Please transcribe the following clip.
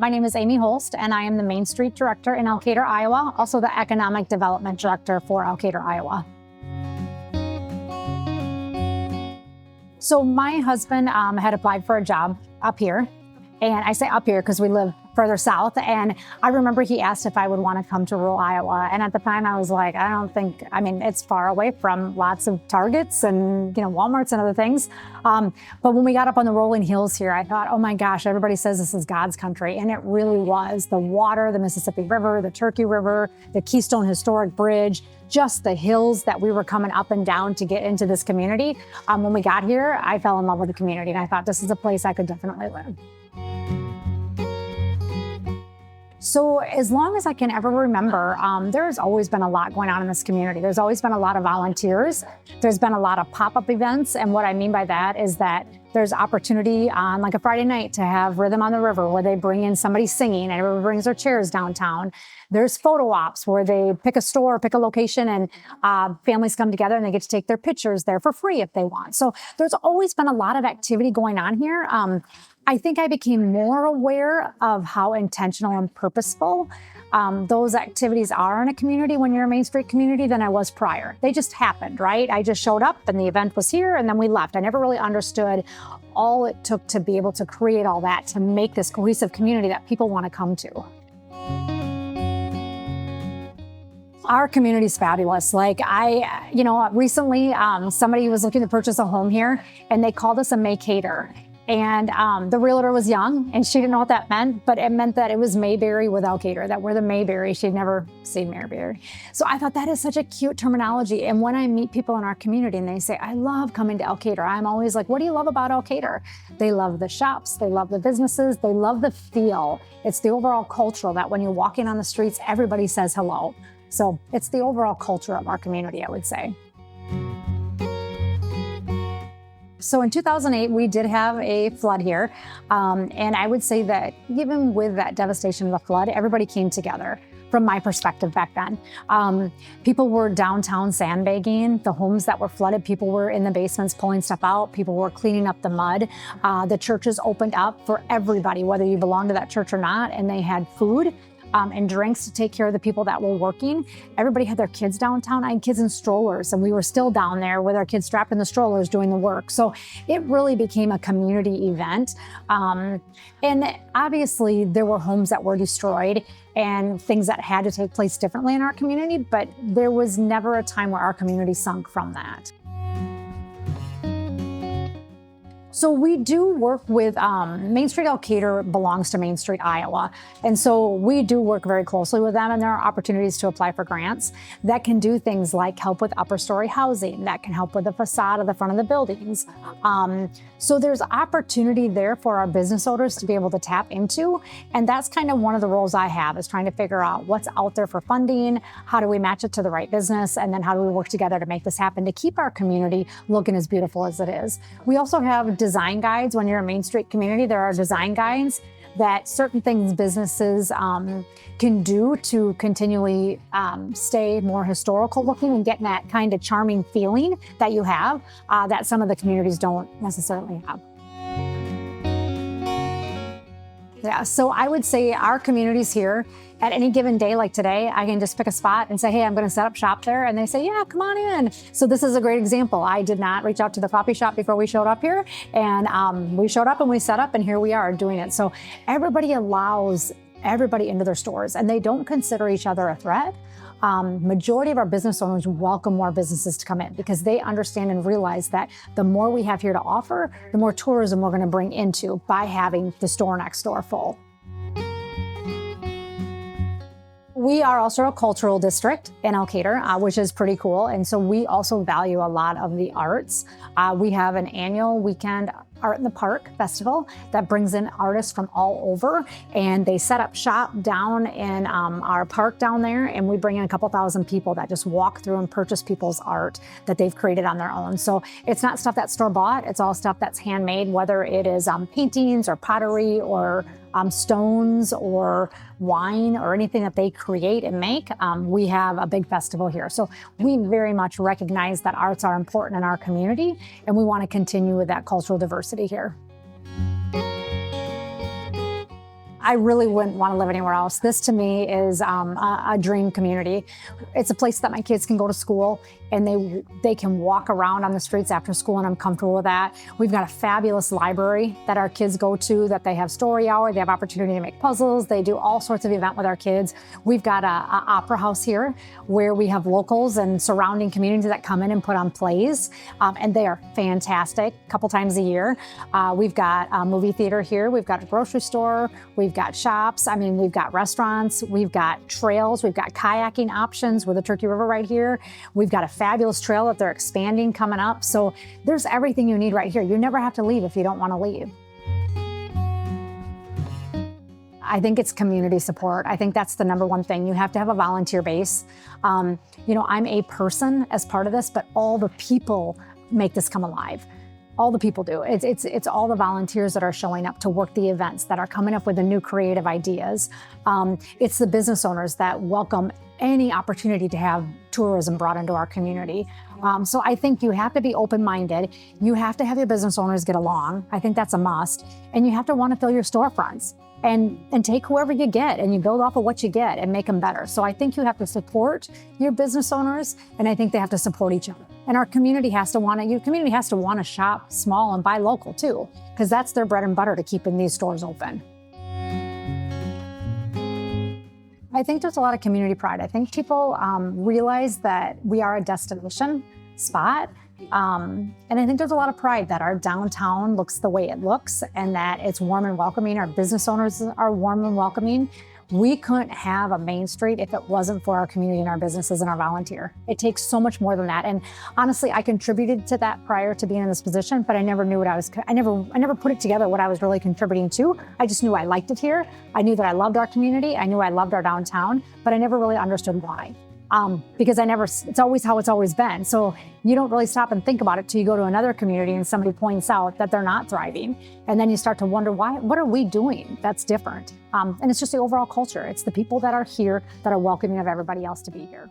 My name is Amy Holst, and I am the Main Street Director in Elkader, Iowa, also the Economic Development Director for Elkader, Iowa. So my husband had applied for a job up here, and I say up here because we live further south, and I remember he asked if I would want to come to rural Iowa, and at the time I was like, it's far away from lots of Targets and Walmarts and other things, but when we got up on the rolling hills here, I thought, oh my gosh, everybody says this is God's country, and it really was. The water, the Mississippi River, the Turkey River, the Keystone Historic Bridge, just the hills that we were coming up and down to get into this community. When we got here, I fell in love with the community, and I thought this is a place I could definitely live. So as long as I can ever remember, there's always been a lot going on in this community. There's always been a lot of volunteers. There's been a lot of pop-up events. And what I mean by that is that there's opportunity on like a Friday night to have Rhythm on the River where they bring in somebody singing and everybody brings their chairs downtown. There's photo ops where they pick a store, pick a location, and families come together and they get to take their pictures there for free if they want. So there's always been a lot of activity going on here. I think I became more aware of how intentional and purposeful those activities are in a community when you're a Main Street community than I was prior. They just happened, right? I just showed up and the event was here and then we left. I never really understood all it took to be able to create all that, to make this cohesive community that people want to come to. Our community is fabulous. Recently somebody was looking to purchase a home here and they called us a Maycader. And the realtor was young and she didn't know what that meant, but it meant that it was Mayberry with Elkader, that we're the Mayberry. She'd never seen Mayberry. So I thought that is such a cute terminology. And when I meet people in our community and they say, I love coming to Elkader, I'm always like, what do you love about Elkader? They love the shops, they love the businesses, they love the feel. It's the overall culture that when you're walking on the streets, everybody says hello. So it's the overall culture of our community, I would say. So in 2008, we did have a flood here. And I would say that even with that devastation of the flood, everybody came together from my perspective back then. People were downtown sandbagging. The homes that were flooded, people were in the basements pulling stuff out. People were cleaning up the mud. The churches opened up for everybody, whether you belong to that church or not, and they had food and drinks to take care of the people that were working. Everybody had their kids downtown. I had kids in strollers, and we were still down there with our kids strapped in the strollers doing the work. So it really became a community event. And obviously there were homes that were destroyed and things that had to take place differently in our community, but there was never a time where our community sunk from that. So we do work with Main Street Elkader belongs to Main Street, Iowa. And so we do work very closely with them, and there are opportunities to apply for grants that can do things like help with upper story housing, that can help with the facade of the front of the buildings. So there's opportunity there for our business owners to be able to tap into. And that's kind of one of the roles I have, is trying to figure out what's out there for funding, how do we match it to the right business, and then how do we work together to make this happen to keep our community looking as beautiful as it is. We also have design guides. When you're a Main Street community, there are design guides that certain things businesses can do to continually stay more historical looking and get that kind of charming feeling that you have that some of the communities don't necessarily have. Yeah, so I would say our communities here, at any given day like today, I can just pick a spot and say, hey, I'm going to set up shop there. And they say, yeah, come on in. So this is a great example. I did not reach out to the coffee shop before we showed up here. And we showed up and we set up, and here we are doing it. So everybody allows everybody into their stores, and they don't consider each other a threat. Majority of our business owners welcome more businesses to come in because they understand and realize that the more we have here to offer, the more tourism we're going to bring into by having the store next door full. We are also a cultural district in Elkader, which is pretty cool. And so we also value a lot of the arts. We have an annual weekend Art in the Park festival that brings in artists from all over, and they set up shop down in our park down there, and we bring in a couple thousand people that just walk through and purchase people's art that they've created on their own. So it's not stuff that's store-bought, it's all stuff that's handmade, whether it is paintings or pottery or stones or wine or anything that they create and make. We have a big festival here. So we very much recognize that arts are important in our community, and we want to continue with that cultural diversity here. I really wouldn't want to live anywhere else. This to me is a dream community. It's a place that my kids can go to school and they can walk around on the streets after school, and I'm comfortable with that. We've got a fabulous library that our kids go to, that they have story hour, they have opportunity to make puzzles, they do all sorts of event with our kids. We've got a opera house here where we have locals and surrounding communities that come in and put on plays, and they are fantastic a couple times a year. We've got a movie theater here, we've got a grocery store, we've got shops, we've got restaurants, we've got trails, we've got kayaking options with the Turkey River right here. We've got a fabulous trail that they're expanding coming up. So there's everything you need right here. You never have to leave if you don't want to leave. I think it's community support. I think that's the number one thing. You have to have a volunteer base. I'm a person as part of this, but all the people make this come alive. All the people do. It's all the volunteers that are showing up to work the events, that are coming up with the new creative ideas. It's the business owners that welcome any opportunity to have tourism brought into our community. So I think you have to be open-minded. You have to have your business owners get along. I think that's a must. And you have to want to fill your storefronts and take whoever you get, and you build off of what you get and make them better. So I think you have to support your business owners, and I think they have to support each other. And our community has to want to, your community has to want to shop small and buy local too, because that's their bread and butter to keeping these stores open. I think there's a lot of community pride. I think people realize that we are a destination spot. And I think there's a lot of pride that our downtown looks the way it looks and that it's warm and welcoming. Our business owners are warm and welcoming. We couldn't have a Main Street if it wasn't for our community and our businesses and our volunteer. It takes so much more than that. And honestly, I contributed to that prior to being in this position, but I never knew I never put it together what I was really contributing to. I just knew I liked it here. I knew that I loved our community. I knew I loved our downtown, but I never really understood why. Because it's always how it's always been. So you don't really stop and think about it till you go to another community and somebody points out that they're not thriving. And then you start to wonder, what are we doing that's different? And it's just the overall culture. It's the people that are here that are welcoming of everybody else to be here.